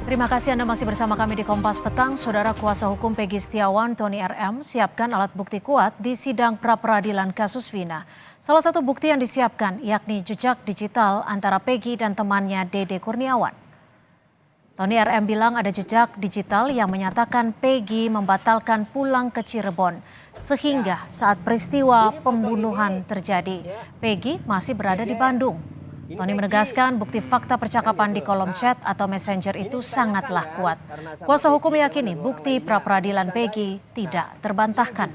Terima kasih Anda masih bersama kami di Kompas Petang. Saudara kuasa hukum Peggy Setiawan, Tony RM, siapkan alat bukti kuat di sidang pra-peradilan kasus Vina. Salah satu bukti yang disiapkan yakni jejak digital antara Peggy dan temannya Dede Kurniawan. Tony RM bilang ada jejak digital yang menyatakan Peggy membatalkan pulang ke Cirebon. Sehingga saat peristiwa pembunuhan terjadi, Peggy masih berada di Bandung. Tony menegaskan bukti fakta percakapan di kolom chat atau messenger itu sangatlah kuat. Kuasa hukum meyakini bukti pra-peradilan Peggy tidak terbantahkan.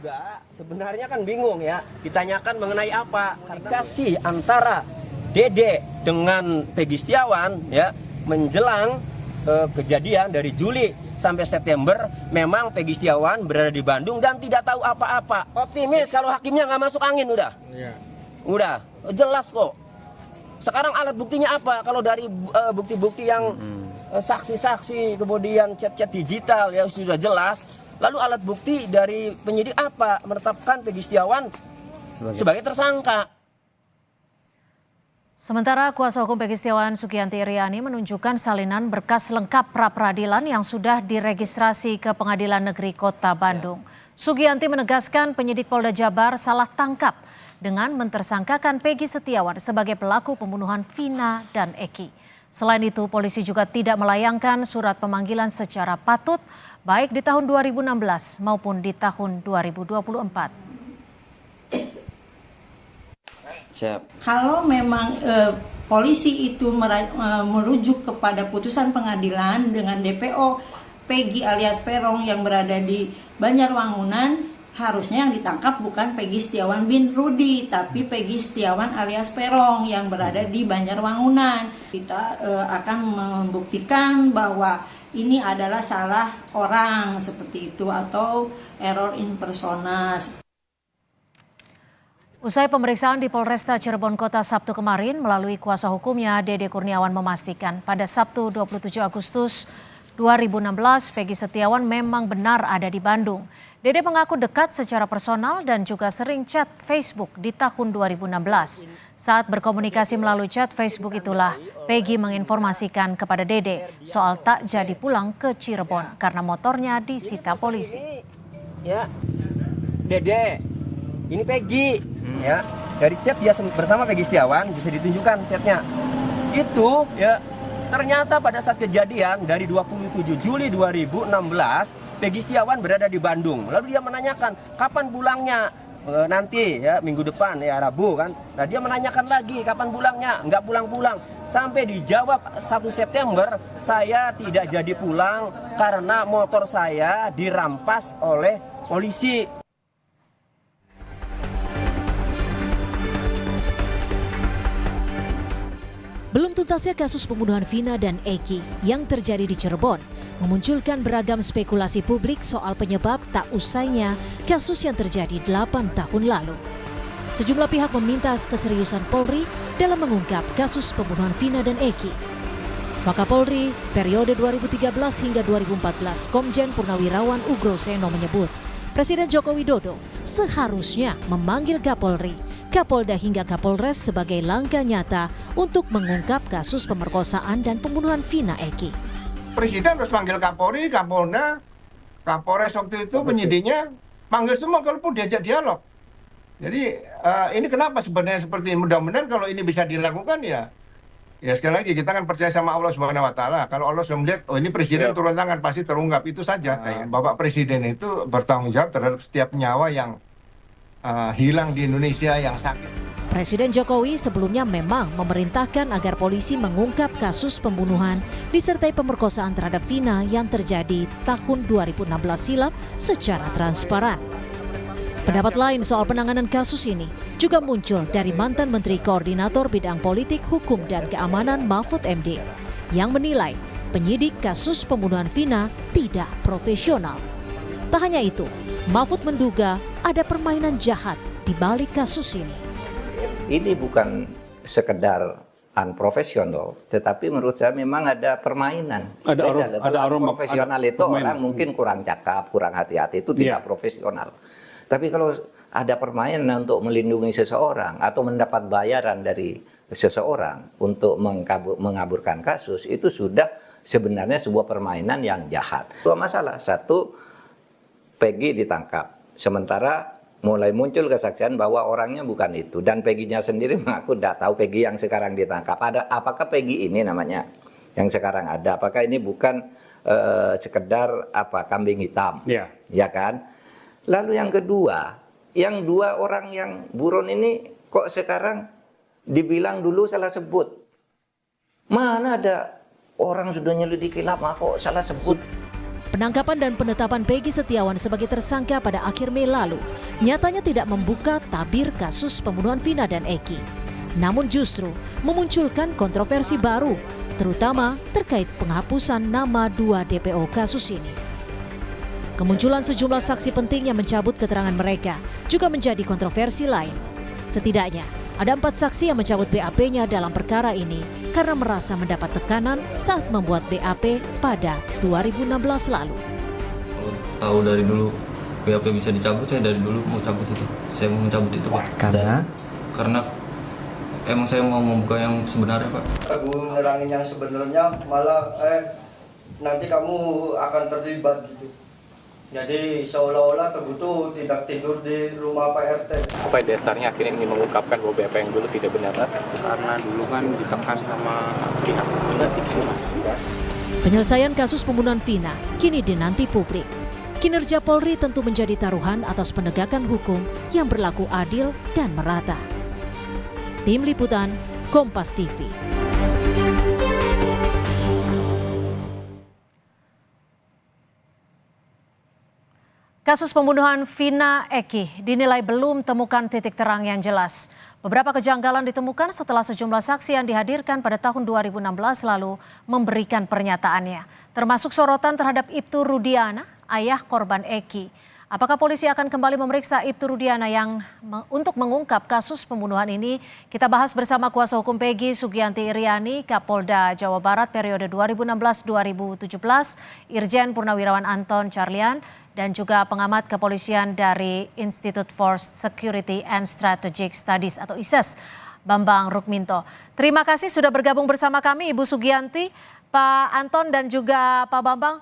Sebenarnya kan bingung ya, ditanyakan mengenai apa? Kasih antara Dede dengan Peggy Setiawan ya menjelang kejadian dari Juli sampai September memang Peggy Setiawan berada di Bandung dan tidak tahu apa-apa. Optimis kalau hakimnya nggak masuk angin udah. Udah jelas kok. Sekarang alat buktinya apa? Kalau dari bukti-bukti yang saksi-saksi, kemudian chat-chat digital ya sudah jelas. Lalu alat bukti dari penyidik apa? Menetapkan Peggy Setiawan sebagai tersangka. Sementara kuasa hukum Peggy Setiawan Sugianti Iriani menunjukkan salinan berkas lengkap pra-peradilan yang sudah diregistrasi ke Pengadilan Negeri Kota Bandung. Sugianti menegaskan penyidik Polda Jabar salah tangkap dengan mentersangkakan Peggy Setiawan sebagai pelaku pembunuhan Vina dan Eki. Selain itu, polisi juga tidak melayangkan surat pemanggilan secara patut baik di tahun 2016 maupun di tahun 2024. Siap. Kalau memang polisi itu merujuk kepada putusan pengadilan dengan DPO Peggy alias Peron yang berada di Banjarwangunan, harusnya yang ditangkap bukan Peggy Setiawan bin Rudi, tapi Peggy Setiawan alias Peron yang berada di Banjarwangunan. Kita akan membuktikan bahwa ini adalah salah orang seperti itu atau error in persona. Usai pemeriksaan di Polresta Cirebon Kota Sabtu kemarin, melalui kuasa hukumnya Dede Kurniawan memastikan pada Sabtu 27 Agustus 2016 Peggy Setiawan memang benar ada di Bandung. Dede mengaku dekat secara personal dan juga sering chat Facebook di tahun 2016. Saat berkomunikasi melalui chat Facebook itulah Peggy menginformasikan kepada Dede soal tak jadi pulang ke Cirebon karena motornya disita polisi. Ya, Dede, ini Peggy. Ya, dari chat dia bersama Peggy Setiawan bisa ditunjukkan chatnya. Itu ya ternyata pada saat kejadian dari 27 Juli 2016 Peggy Setiawan berada di Bandung. Lalu dia menanyakan kapan pulangnya, nanti ya minggu depan ya Rabu kan. Nah dia menanyakan lagi kapan pulangnya, nggak pulang-pulang. Sampai dijawab 1 September saya tidak jadi pulang karena motor saya dirampas oleh polisi. Belum tuntasnya kasus pembunuhan Vina dan Eki yang terjadi di Cirebon memunculkan beragam spekulasi publik soal penyebab tak usainya kasus yang terjadi 8 tahun lalu. Sejumlah pihak meminta keseriusan Polri dalam mengungkap kasus pembunuhan Vina dan Eki. Wakapolri periode 2013 hingga 2014 Komjen Purnawirawan Ugroseno menyebut Presiden Joko Widodo seharusnya memanggil Kapolri, Kapolda hingga Kapolres sebagai langkah nyata untuk mengungkap kasus pemerkosaan dan pembunuhan Vina Eki. Presiden harus panggil Kapolri, Kapolda, Kapolres waktu itu penyidiknya panggil semua kalaupun diajak dialog. Jadi ini kenapa sebenarnya seperti ini? Mudah-mudahan kalau ini bisa dilakukan ya sekali lagi kita kan percaya sama Allah Subhanahu Wa Taala. Kalau Allah sudah melihat oh ini presiden turun tangan pasti terungkap itu saja. Bapak Presiden itu bertanggung jawab terhadap setiap nyawa yang hilang di Indonesia yang sakit. Presiden Jokowi sebelumnya memang memerintahkan agar polisi mengungkap kasus pembunuhan disertai pemerkosaan terhadap Vina yang terjadi tahun 2016 silam secara transparan. Pendapat lain soal penanganan kasus ini juga muncul dari mantan Menteri Koordinator Bidang Politik, Hukum, dan Keamanan Mahfud MD yang menilai penyidik kasus pembunuhan Vina tidak profesional. Tak hanya itu, Mahfud menduga ada permainan jahat di balik kasus ini. Ini bukan sekedar unprofesional, tetapi menurut saya memang ada permainan. Ada aroma profesional itu permainan. Orang mungkin kurang cakap, kurang hati-hati itu tidak profesional. Tapi kalau ada permainan untuk melindungi seseorang atau mendapat bayaran dari seseorang untuk mengaburkan kasus, itu sudah sebenarnya sebuah permainan yang jahat. Dua masalah. Satu, Peggy ditangkap. Sementara mulai muncul kesaksian bahwa orangnya bukan itu. Dan Peggy-nya sendiri mengaku tidak tahu Peggy yang sekarang ditangkap. Apakah Peggy ini namanya yang sekarang ada? Apakah ini bukan sekedar kambing hitam? Ya kan? Lalu yang kedua, yang dua orang yang buron ini kok sekarang dibilang dulu salah sebut. Mana ada orang sudah nyelidiki lama kok salah sebut. Penangkapan dan penetapan Peggy Setiawan sebagai tersangka pada akhir Mei lalu nyatanya tidak membuka tabir kasus pembunuhan Vina dan Eki. Namun justru memunculkan kontroversi baru, terutama terkait penghapusan nama 2 DPO kasus ini. Kemunculan sejumlah saksi penting yang mencabut keterangan mereka juga menjadi kontroversi lain. Setidaknya, ada 4 saksi yang mencabut BAP-nya dalam perkara ini karena merasa mendapat tekanan saat membuat BAP pada 2016 lalu. Kalau tahu dari dulu BAP bisa dicabut, saya dari dulu mau cabut itu. Saya mau mencabut itu, Pak. Karena emang saya mau membuka yang sebenarnya, Pak. Aku nerangin yang sebenarnya malah nanti kamu akan terlibat gitu. Jadi seolah-olah Teguh tuh tidak tidur di rumah Pak RT. Apa dasarnya akhirnya ingin mengungkapkan bahwa BAP yang dulu tidak benar? Karena dulu kan ditekan sama pihak politik sih. Penyelesaian kasus pembunuhan Vina kini dinanti publik. Kinerja Polri tentu menjadi taruhan atas penegakan hukum yang berlaku adil dan merata. Tim Liputan, Kompas TV. Kasus pembunuhan Vina Eki dinilai belum temukan titik terang yang jelas. Beberapa kejanggalan ditemukan setelah sejumlah saksi yang dihadirkan pada tahun 2016 lalu memberikan pernyataannya. Termasuk sorotan terhadap Ibtu Rudiana, ayah korban Eki. Apakah polisi akan kembali memeriksa Ibtu Rudiana untuk mengungkap kasus pembunuhan ini? Kita bahas bersama kuasa hukum Peggy, Sugianti Iriani, Kapolda Jawa Barat periode 2016-2017, Irjen Purnawirawan Anton Carlian, dan juga pengamat kepolisian dari Institute for Security and Strategic Studies atau ISES, Bambang Rukminto. Terima kasih sudah bergabung bersama kami Ibu Sugianti, Pak Anton dan juga Pak Bambang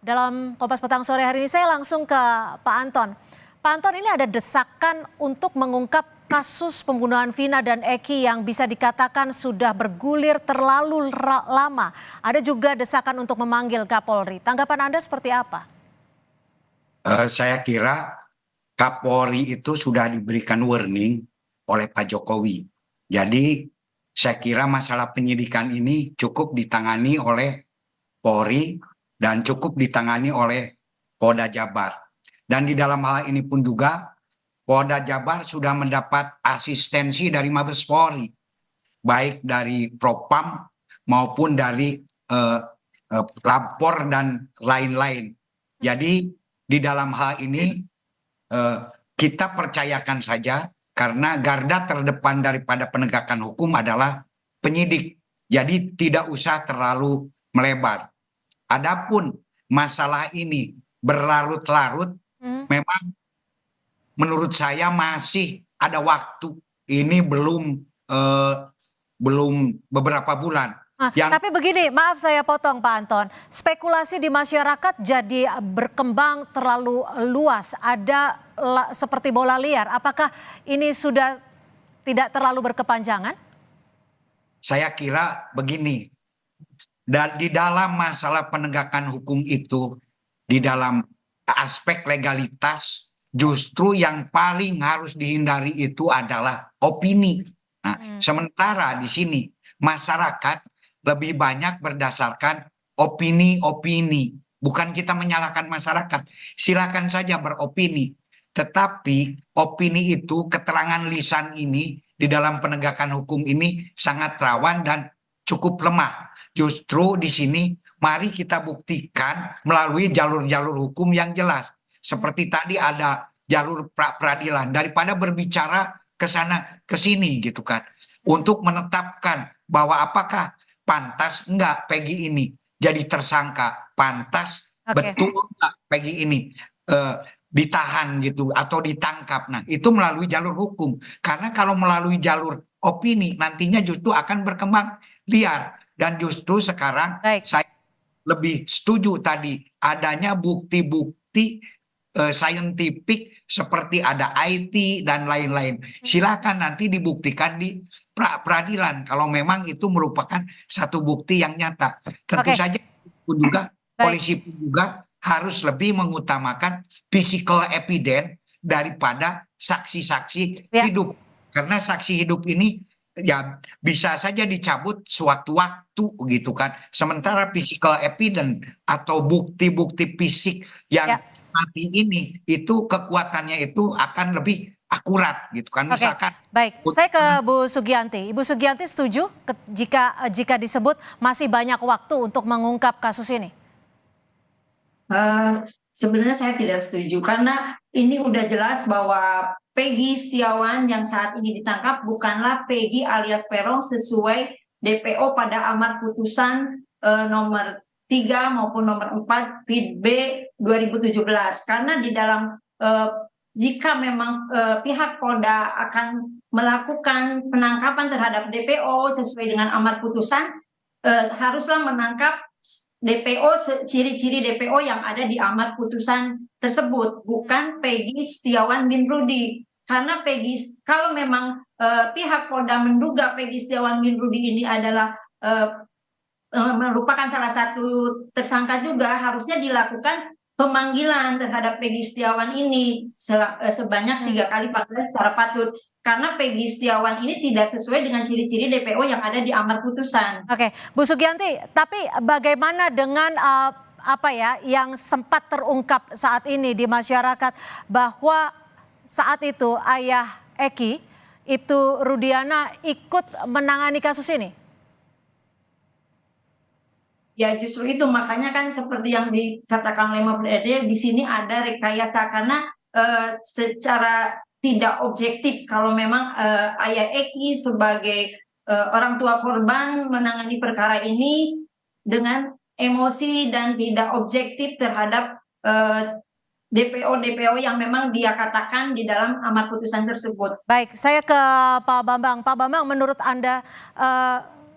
dalam Kompas Petang sore hari ini. Saya langsung ke Pak Anton. Pak Anton, ini ada desakan untuk mengungkap kasus pembunuhan Vina dan Eki yang bisa dikatakan sudah bergulir terlalu lama. Ada juga desakan untuk memanggil Kapolri. Tanggapan Anda seperti apa? Saya kira Kapolri itu sudah diberikan warning oleh Pak Jokowi. Jadi saya kira masalah penyidikan ini cukup ditangani oleh Polri dan cukup ditangani oleh Polda Jabar. Dan di dalam hal ini pun juga Polda Jabar sudah mendapat asistensi dari Mabes Polri, baik dari Propam maupun dari lapor dan lain-lain. Jadi di dalam hal ini kita percayakan saja karena garda terdepan daripada penegakan hukum adalah penyidik. Jadi tidak usah terlalu melebar. Adapun masalah ini berlarut-larut, memang menurut saya masih ada waktu. Ini belum beberapa bulan. Tapi begini, maaf saya potong Pak Anton. Spekulasi di masyarakat jadi berkembang terlalu luas. Ada seperti bola liar. Apakah ini sudah tidak terlalu berkepanjangan? Saya kira begini. Dan di dalam masalah penegakan hukum itu, di dalam aspek legalitas, justru yang paling harus dihindari itu adalah opini. Nah, sementara di sini masyarakat lebih banyak berdasarkan opini-opini. Bukan kita menyalahkan masyarakat. Silakan saja beropini. Tetapi opini itu, keterangan lisan ini di dalam penegakan hukum ini sangat rawan dan cukup lemah. Justru di sini mari kita buktikan melalui jalur-jalur hukum yang jelas. Seperti tadi ada jalur pra-peradilan. Daripada berbicara ke sana ke sini gitu kan. Untuk menetapkan bahwa apakah pantas enggak Peggy ini jadi tersangka, pantas betul enggak Peggy ini ditahan gitu atau ditangkap. Nah, itu melalui jalur hukum. Karena kalau melalui jalur opini nantinya justru akan berkembang liar. Dan justru sekarang saya lebih setuju tadi adanya bukti-bukti saintifik seperti ada IT dan lain-lain. Silakan nanti dibuktikan di peradilan kalau memang itu merupakan satu bukti yang nyata. Tentu saja pun juga polisi pun juga harus lebih mengutamakan physical evidence daripada saksi-saksi hidup. Karena saksi hidup ini ya bisa saja dicabut sewaktu-waktu gitu kan. Sementara physical evidence atau bukti-bukti fisik yang mati ini itu kekuatannya itu akan lebih akurat gitu kan. Misalkan baik, saya ke Bu Sugianti. Ibu Sugianti setuju jika disebut masih banyak waktu untuk mengungkap kasus ini? Sebenarnya saya tidak setuju karena ini udah jelas bahwa Peggy Setiawan yang saat ini ditangkap bukanlah Peggy alias Peron sesuai DPO pada amar putusan nomor 3 maupun nomor 4 Feed B 2017. Karena di dalam jika memang pihak Polda akan melakukan penangkapan terhadap DPO sesuai dengan amar putusan, haruslah menangkap DPO, ciri-ciri DPO yang ada di amar putusan tersebut, bukan Peggy Setiawan bin Rudi. Karena Peggy, kalau memang pihak Polda menduga Peggy Setiawan bin Rudi ini adalah merupakan salah satu tersangka juga, harusnya dilakukan pemanggilan terhadap Peggy Setiawan ini sebanyak 3 kali panggilan secara patut. Karena Peggy Setiawan ini tidak sesuai dengan ciri-ciri DPO yang ada di amar putusan. Oke, Bu Sugianti, tapi bagaimana dengan yang sempat terungkap saat ini di masyarakat bahwa saat itu ayah Eki, Ibtu Rudiana, ikut menangani kasus ini? Ya justru itu makanya kan seperti yang dikatakan oleh Mahfud MD, di sini ada rekayasa karena secara tidak objektif kalau memang ayah Eki sebagai orang tua korban menangani perkara ini dengan emosi dan tidak objektif terhadap DPO yang memang dia katakan di dalam amar putusan tersebut. Baik, saya ke Pak Bambang. Pak Bambang, menurut Anda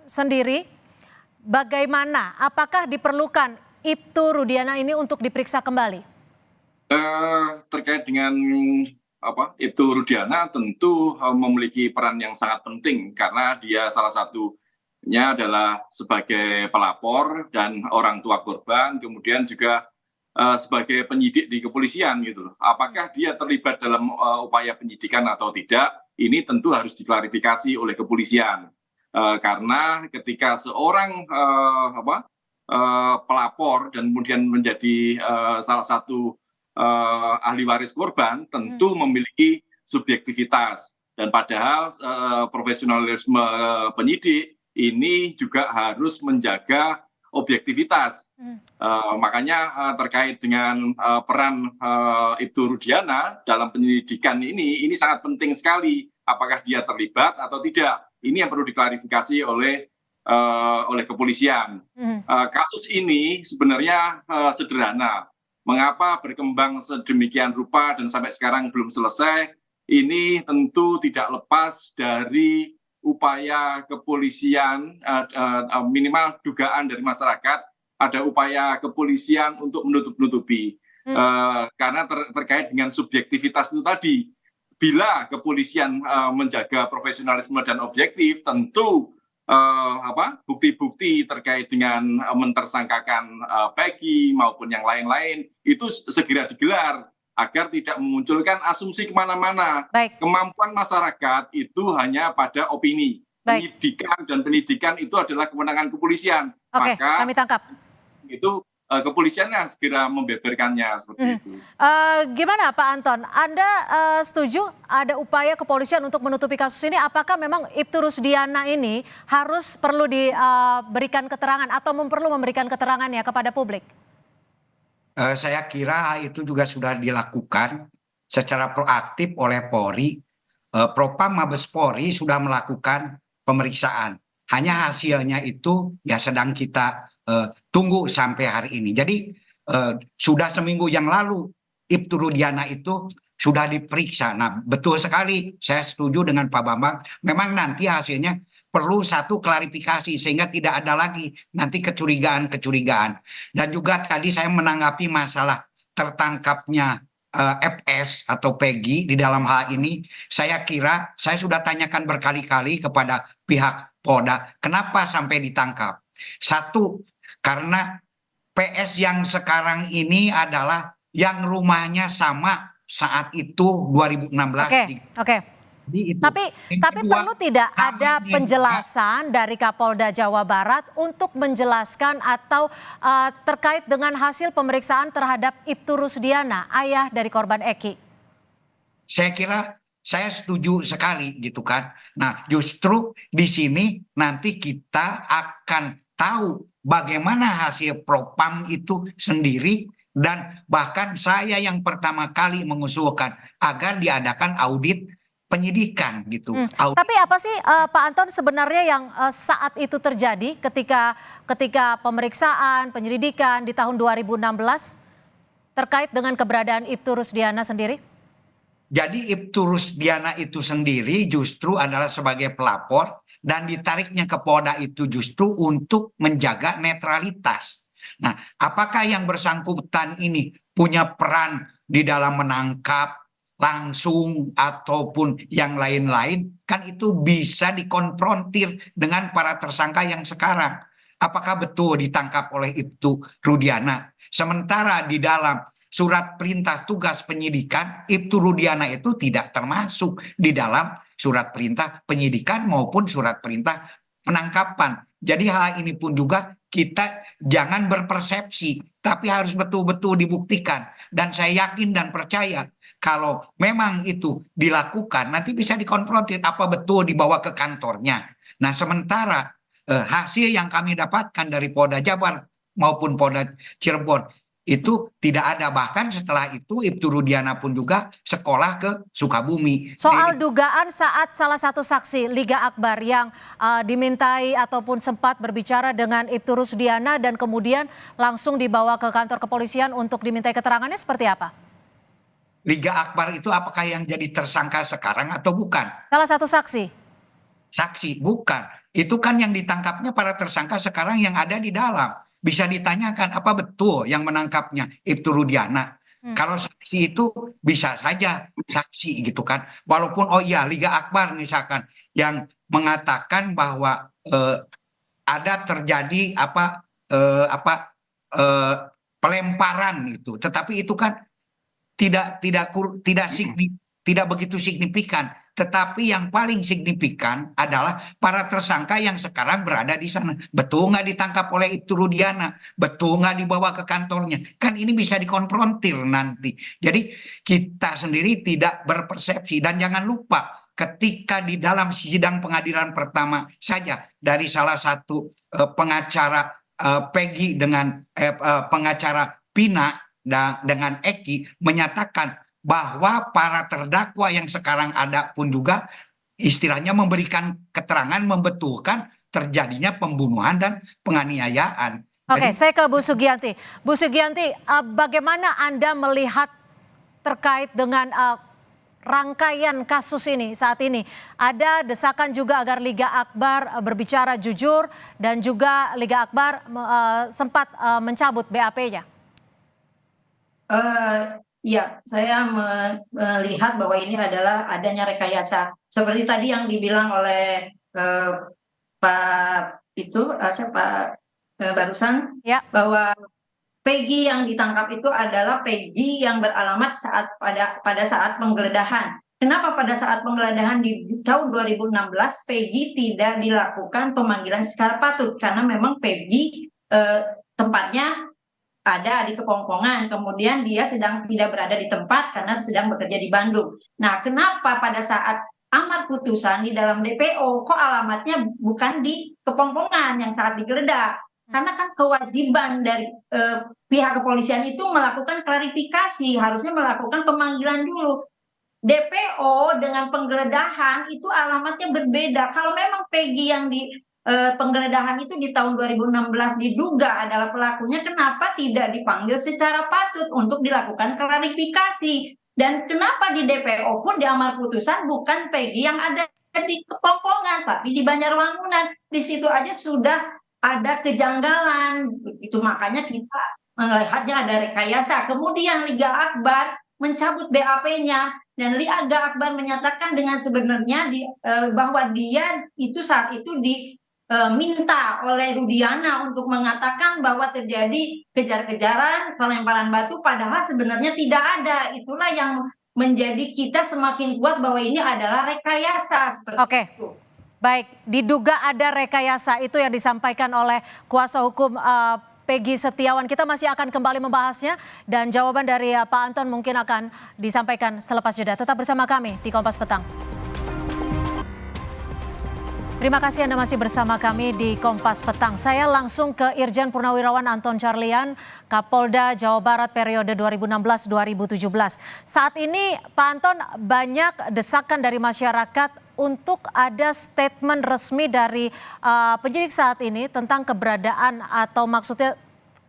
sendiri, bagaimana? Apakah diperlukan Ibtu Rudiana ini untuk diperiksa kembali? Terkait dengan Ibtu Rudiana tentu memiliki peran yang sangat penting karena dia salah satunya adalah sebagai pelapor dan orang tua korban, kemudian juga sebagai penyidik di kepolisian gitu loh. Apakah dia terlibat dalam upaya penyidikan atau tidak? Ini tentu harus diklarifikasi oleh kepolisian. Karena ketika seorang pelapor dan kemudian menjadi salah satu ahli waris korban tentu memiliki subjektivitas, dan padahal profesionalisme penyidik ini juga harus menjaga objektivitas. Makanya terkait dengan peran Ibtu Rudiana dalam penyidikan ini sangat penting sekali. Apakah dia terlibat atau tidak? Ini yang perlu diklarifikasi oleh kepolisian. Kasus ini sebenarnya sederhana. Mengapa berkembang sedemikian rupa dan sampai sekarang belum selesai? Ini tentu tidak lepas dari upaya kepolisian, minimal dugaan dari masyarakat, ada upaya kepolisian untuk menutup-nutupi. Karena terkait dengan subjektivitas itu tadi. Bila kepolisian menjaga profesionalisme dan objektif, tentu bukti-bukti terkait dengan mentersangkakan Peggy maupun yang lain-lain itu segera digelar agar tidak memunculkan asumsi kemana-mana. Kemampuan masyarakat itu hanya pada opini. Penyidikan itu adalah kewenangan kepolisian. Maka kami tangkap. Itu kepolisian yang segera membeberkannya seperti itu. Gimana Pak Anton? Anda setuju ada upaya kepolisian untuk menutupi kasus ini? Apakah memang Ibtu Rudiana ini perlu diberikan keterangan atau perlu memberikan keterangannya kepada publik? Saya kira itu juga sudah dilakukan secara proaktif oleh Polri. Propam Mabes Polri sudah melakukan pemeriksaan. Hanya hasilnya itu ya sedang kita tunggu sampai hari ini. Jadi sudah seminggu yang lalu Ibtu Rudiana itu sudah diperiksa. Nah betul sekali, saya setuju dengan Pak Bambang. Memang nanti hasilnya perlu satu klarifikasi sehingga tidak ada lagi nanti kecurigaan-kecurigaan. Dan juga tadi saya menanggapi masalah tertangkapnya FS atau Peggy di dalam hal ini, saya kira saya sudah tanyakan berkali-kali kepada pihak Polda, kenapa sampai ditangkap? Satu, karena PS yang sekarang ini adalah yang rumahnya sama saat itu 2016. Oke. Tapi perlu tidak ada penjelasan dari Kapolda Jawa Barat untuk menjelaskan atau terkait dengan hasil pemeriksaan terhadap Ibtu Rusdiana, ayah dari korban Eki? Saya kira saya setuju sekali gitu kan. Nah, justru di sini nanti kita akan tahu bagaimana hasil propam itu sendiri, dan bahkan saya yang pertama kali mengusulkan agar diadakan audit penyidikan gitu. Tapi apa sih Pak Anton sebenarnya yang saat itu terjadi ketika pemeriksaan, penyelidikan di tahun 2016 terkait dengan keberadaan Ibtu Rusdiana sendiri? Jadi Ibtu Rusdiana itu sendiri justru adalah sebagai pelapor dan ditariknya ke Polda itu justru untuk menjaga netralitas. Nah, apakah yang bersangkutan ini punya peran di dalam menangkap langsung ataupun yang lain-lain, kan itu bisa dikonfrontir dengan para tersangka yang sekarang. Apakah betul ditangkap oleh Ibtu Rudiana? Sementara di dalam surat perintah tugas penyidikan, Ibtu Rudiana itu tidak termasuk di dalam surat perintah penyidikan maupun surat perintah penangkapan. Jadi hal ini pun juga kita jangan berpersepsi, tapi harus betul-betul dibuktikan. Dan saya yakin dan percaya kalau memang itu dilakukan, nanti bisa dikonfrontir apa betul dibawa ke kantornya. Nah, sementara hasil yang kami dapatkan dari Polda Jabar maupun Polda Cirebon itu tidak ada. Bahkan setelah itu Ibtu Rudiana pun juga sekolah ke Sukabumi. Soal dugaan saat salah satu saksi Liga Akbar yang dimintai ataupun sempat berbicara dengan Ibtu Rusdiana dan kemudian langsung dibawa ke kantor kepolisian untuk dimintai keterangannya seperti apa? Liga Akbar itu apakah yang jadi tersangka sekarang atau bukan? Salah satu saksi. Saksi, bukan. Itu kan yang ditangkapnya para tersangka sekarang yang ada di dalam. Bisa ditanyakan apa betul yang menangkapnya Ibtu Rudiana. Kalau saksi itu bisa saja saksi gitu kan. Walaupun oh iya Liga Akbar misalkan yang mengatakan bahwa ada terjadi pelemparan itu. Tetapi itu kan tidak begitu signifikan, tetapi yang paling signifikan adalah para tersangka yang sekarang berada di sana. Betul nggak ditangkap oleh Ibtu Rudiana? Betul nggak dibawa ke kantornya? Kan ini bisa dikonfrontir nanti. Jadi kita sendiri tidak berpersepsi, dan jangan lupa ketika di dalam sidang pengadilan pertama saja dari salah satu pengacara Peggy dengan pengacara Pina dengan Eki menyatakan bahwa para terdakwa yang sekarang ada pun juga istilahnya memberikan keterangan membetulkan terjadinya pembunuhan dan penganiayaan. Oke, saya ke Bu Sugianti. Bu Sugianti, bagaimana Anda melihat terkait dengan rangkaian kasus ini saat ini? Ada desakan juga agar Liga Akbar berbicara jujur dan juga Liga Akbar sempat mencabut BAP-nya. Ya, saya melihat bahwa ini adalah adanya rekayasa. Seperti tadi yang dibilang oleh Pak barusan, ya, bahwa Peggy yang ditangkap itu adalah Peggy yang beralamat pada saat penggeledahan. Kenapa pada saat penggeledahan di tahun 2016 Peggy tidak dilakukan pemanggilan secara patut? Karena memang Peggy tempatnya ada di Kepongpongan, kemudian dia sedang tidak berada di tempat karena sedang bekerja di Bandung. Nah, kenapa pada saat amar putusan di dalam DPO kok alamatnya bukan di Kepongpongan yang saat digeledah? Karena kan kewajiban dari pihak kepolisian itu melakukan klarifikasi, harusnya melakukan pemanggilan dulu. DPO dengan penggeledahan itu alamatnya berbeda. Kalau memang Peggy yang di penggeledahan itu di tahun 2016 diduga adalah pelakunya, kenapa tidak dipanggil secara patut untuk dilakukan klarifikasi? Dan kenapa di DPO pun di amar putusan bukan Peggy yang ada? di Kepompongan, tapi di Banjarwangunan. Di situ aja sudah ada kejanggalan. Itu makanya kita melihatnya ada rekayasa. Kemudian Liga Akbar mencabut BAP-nya dan Liga Akbar menyatakan dengan sebenarnya bahwa dia itu saat itu minta oleh Rudiana untuk mengatakan bahwa terjadi kejar-kejaran, pelemparan batu, padahal sebenarnya tidak ada. Itulah yang menjadi kita semakin kuat bahwa ini adalah rekayasa. Oke. Baik, diduga ada rekayasa itu yang disampaikan oleh kuasa hukum Peggy Setiawan. Kita masih akan kembali membahasnya dan jawaban dari Pak Anton mungkin akan disampaikan selepas jeda. Tetap bersama kami di Kompas Petang. Terima kasih Anda masih bersama kami di Kompas Petang. Saya langsung ke Irjen Purnawirawan Anton Carlyan, Kapolda Jawa Barat periode 2016-2017. Saat ini Pak Anton, banyak desakan dari masyarakat untuk ada statement resmi dari penyidik saat ini tentang keberadaan atau maksudnya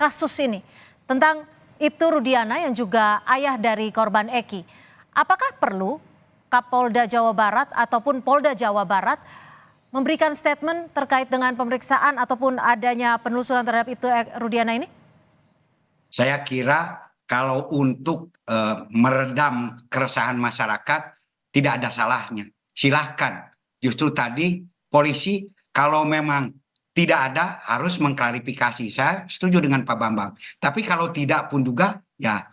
kasus ini. Tentang Ibtu Rudiana yang juga ayah dari korban Eki. Apakah perlu Kapolda Jawa Barat ataupun Polda Jawa Barat memberikan statement terkait dengan pemeriksaan ataupun adanya penelusuran terhadap Ibtu Rudiana ini? Saya kira kalau untuk meredam keresahan masyarakat tidak ada salahnya. Silahkan. Justru tadi polisi kalau memang tidak ada harus mengklarifikasi. Saya setuju dengan Pak Bambang. Tapi kalau tidak pun juga ya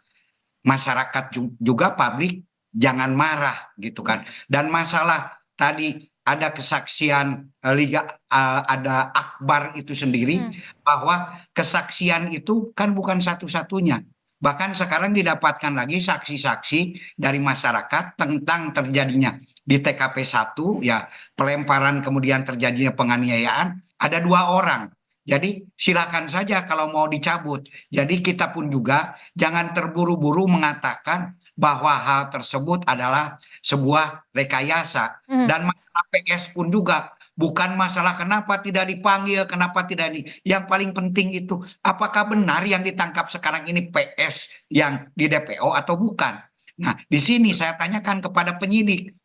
masyarakat juga publik jangan marah gitu kan. Dan masalah tadi ada kesaksian ada Akbar itu sendiri, bahwa kesaksian itu kan bukan satu-satunya. Bahkan sekarang didapatkan lagi saksi-saksi dari masyarakat tentang terjadinya di TKP 1, ya pelemparan kemudian terjadinya penganiayaan, ada 2 orang. Jadi silakan saja kalau mau dicabut. Jadi kita pun juga jangan terburu-buru mengatakan bahwa hal tersebut adalah sebuah rekayasa. Dan masalah PS pun juga bukan masalah kenapa tidak dipanggil, kenapa tidak yang paling penting itu apakah benar yang ditangkap sekarang ini PS yang di DPO atau bukan. Nah, di sini saya tanyakan kepada penyidik,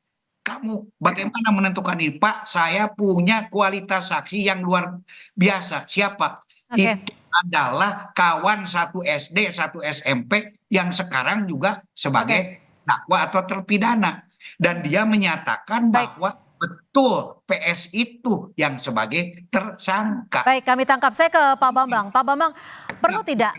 kamu bagaimana menentukan ini? Pak, saya punya kualitas saksi yang luar biasa. Siapa? Itu adalah kawan satu SD, satu SMP yang sekarang juga sebagai dakwa atau terpidana. Dan dia menyatakan bahwa betul PS itu yang sebagai tersangka. Baik, kami tangkap. Saya ke Pak Bambang. Pak Bambang, perlu tidak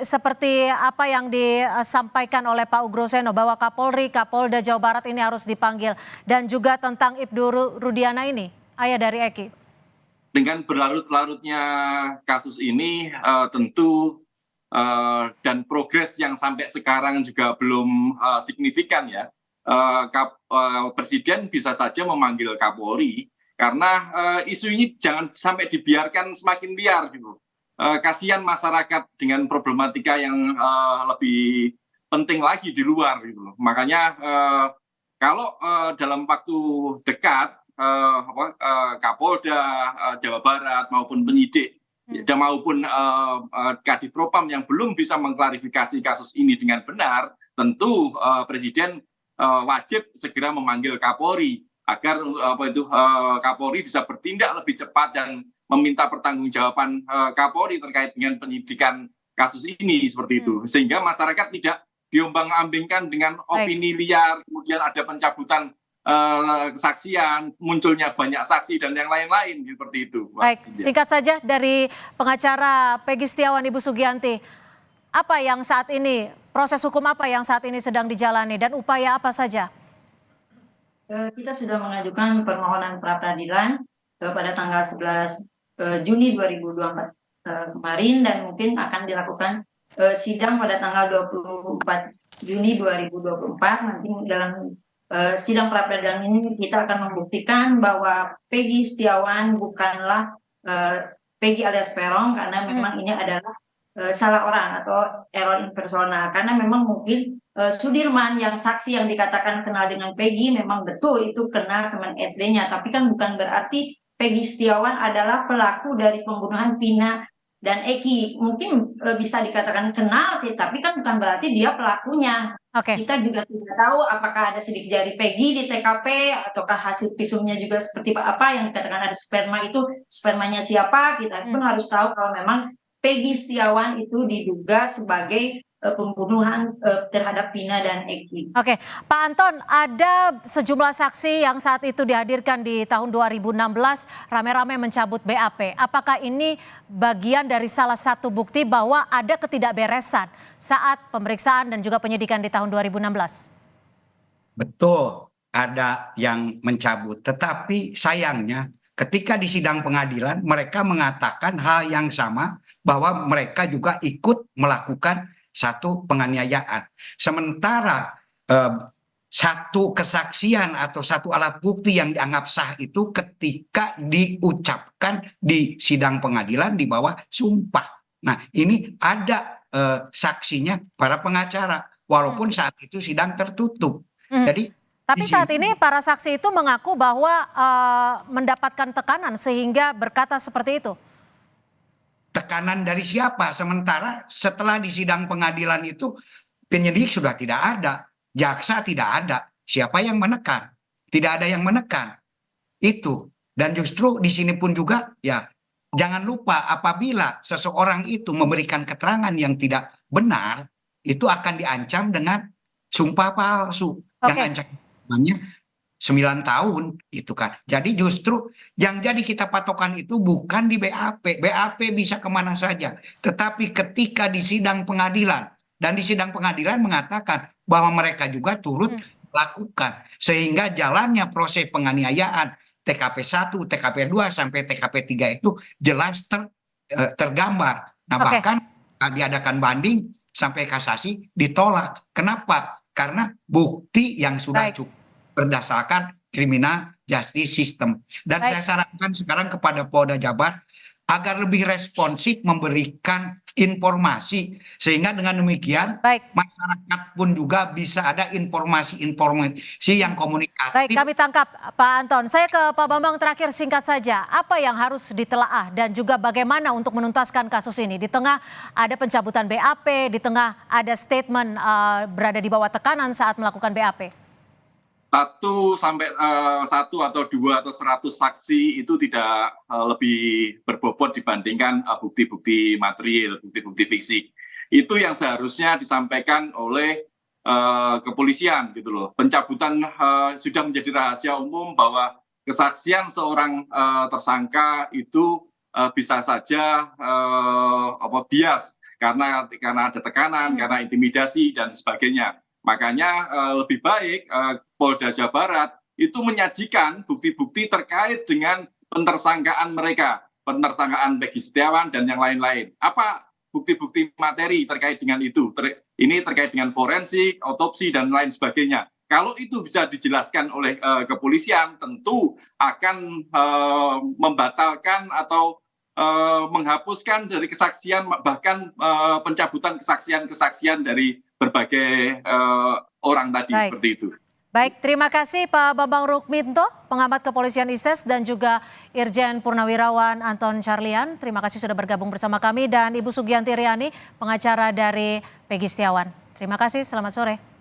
seperti apa yang disampaikan oleh Pak Ugroseno bahwa Kapolri, Kapolda Jawa Barat ini harus dipanggil, dan juga tentang Ibtu Rudiana ini, ayah dari Eki? Dengan berlarut-larutnya kasus ini tentu dan progres yang sampai sekarang juga belum signifikan ya. Presiden bisa saja memanggil Kapolri karena isu ini jangan sampai dibiarkan semakin liar gitu. Kasihan masyarakat dengan problematika yang lebih penting lagi di luar gitu. Makanya kalau dalam waktu dekat Kapolda Jawa Barat maupun penyidik dan maupun Kadipropam yang belum bisa mengklarifikasi kasus ini dengan benar, tentu Presiden wajib segera memanggil Kapolri agar Kapolri bisa bertindak lebih cepat dan meminta pertanggungjawaban Kapolri terkait dengan penyidikan kasus ini seperti itu, sehingga masyarakat tidak diombang-ambingkan dengan opini liar, kemudian ada pencabutan kesaksian, munculnya banyak saksi dan yang lain-lain seperti itu. Baik, singkat saja dari pengacara Peggy Setiawan, Ibu Sugianti, apa yang saat ini, proses hukum apa yang saat ini sedang dijalani dan upaya apa saja? Kita sudah mengajukan permohonan pra-peradilan pada tanggal 11 Juni 2024 kemarin, dan mungkin akan dilakukan sidang pada tanggal 24 Juni 2024. Nanti dalam sidang pra-peradilan ini kita akan membuktikan bahwa Peggy Setiawan bukanlah Peggy alias Peron, karena memang ini adalah salah orang atau error impersonal, karena memang mungkin Sudirman yang saksi yang dikatakan kenal dengan Peggy memang betul itu kenal teman SD-nya, tapi kan bukan berarti Peggy Setiawan adalah pelaku dari pembunuhan Vina dan Eki. Mungkin bisa dikatakan kenal, tapi kan bukan berarti dia pelakunya. Kita juga tidak tahu apakah ada sidik jari Peggy di TKP ataukah hasil visumnya juga seperti apa yang dikatakan ada sperma itu spermanya siapa. Kita pun harus tahu kalau memang Peggy Setiawan itu diduga sebagai pembunuhan terhadap Vina dan Eki. Oke, Pak Anton, ada sejumlah saksi yang saat itu dihadirkan di tahun 2016 rame-rame mencabut BAP. Apakah ini bagian dari salah satu bukti bahwa ada ketidakberesan saat pemeriksaan dan juga penyidikan di tahun 2016? Betul, ada yang mencabut. Tetapi sayangnya ketika di sidang pengadilan mereka mengatakan hal yang sama, bahwa mereka juga ikut melakukan satu penganiayaan. Sementara satu kesaksian atau satu alat bukti yang dianggap sah itu ketika diucapkan di sidang pengadilan di bawah sumpah. Nah, ini ada saksinya para pengacara, walaupun saat itu sidang tertutup. Jadi, tapi saat ini para saksi itu mengaku bahwa mendapatkan tekanan sehingga berkata seperti itu. Tekanan dari siapa? Sementara setelah di sidang pengadilan itu penyidik sudah tidak ada, jaksa tidak ada. Siapa yang menekan? Tidak ada yang menekan. Itu. Dan justru di sini pun juga ya jangan lupa apabila seseorang itu memberikan keterangan yang tidak benar, itu akan diancam dengan sumpah palsu. Yang ancamannya 9 tahun itu kan. Jadi justru yang jadi kita patokan itu bukan di BAP. BAP bisa kemana saja. Tetapi ketika di sidang pengadilan, dan di sidang pengadilan mengatakan bahwa mereka juga turut lakukan. Sehingga jalannya proses penganiayaan TKP 1, TKP 2 sampai TKP 3 itu jelas tergambar. Nah bahkan diadakan banding sampai kasasi ditolak. Kenapa? Karena bukti yang sudah cukup berdasarkan criminal justice system. Dan saya sarankan sekarang kepada Polda Jabar agar lebih responsif memberikan informasi. Sehingga dengan demikian masyarakat pun juga bisa ada informasi-informasi yang komunikatif. Baik, kami tangkap Pak Anton. Saya ke Pak Bambang terakhir singkat saja. Apa yang harus ditelaah dan juga bagaimana untuk menuntaskan kasus ini? Di tengah ada pencabutan BAP, di tengah ada statement berada di bawah tekanan saat melakukan BAP. 1 atau 2 atau 100 saksi itu tidak lebih berbobot dibandingkan bukti-bukti material, bukti-bukti fiksi. Itu yang seharusnya disampaikan oleh kepolisian gitu loh. Pencabutan sudah menjadi rahasia umum bahwa kesaksian seorang tersangka itu bisa saja bias karena ada tekanan, karena intimidasi dan sebagainya. Makanya lebih baik Polda Jawa Barat itu menyajikan bukti-bukti terkait dengan pentersangkaan mereka, pentersangkaan Peggy Setiawan dan yang lain-lain. Apa bukti-bukti materi terkait dengan itu? Ini terkait dengan forensik, otopsi dan lain sebagainya. Kalau itu bisa dijelaskan oleh kepolisian, tentu akan membatalkan atau menghapuskan dari kesaksian, bahkan pencabutan kesaksian-kesaksian dari berbagai orang tadi. Seperti itu. Baik, terima kasih Pak Bambang Rukminto, pengamat kepolisian ISES, dan juga Irjen Purnawirawan Anton Carlian. Terima kasih sudah bergabung bersama kami, dan Ibu Sugianti Riani, pengacara dari Peggy Setiawan. Terima kasih, selamat sore.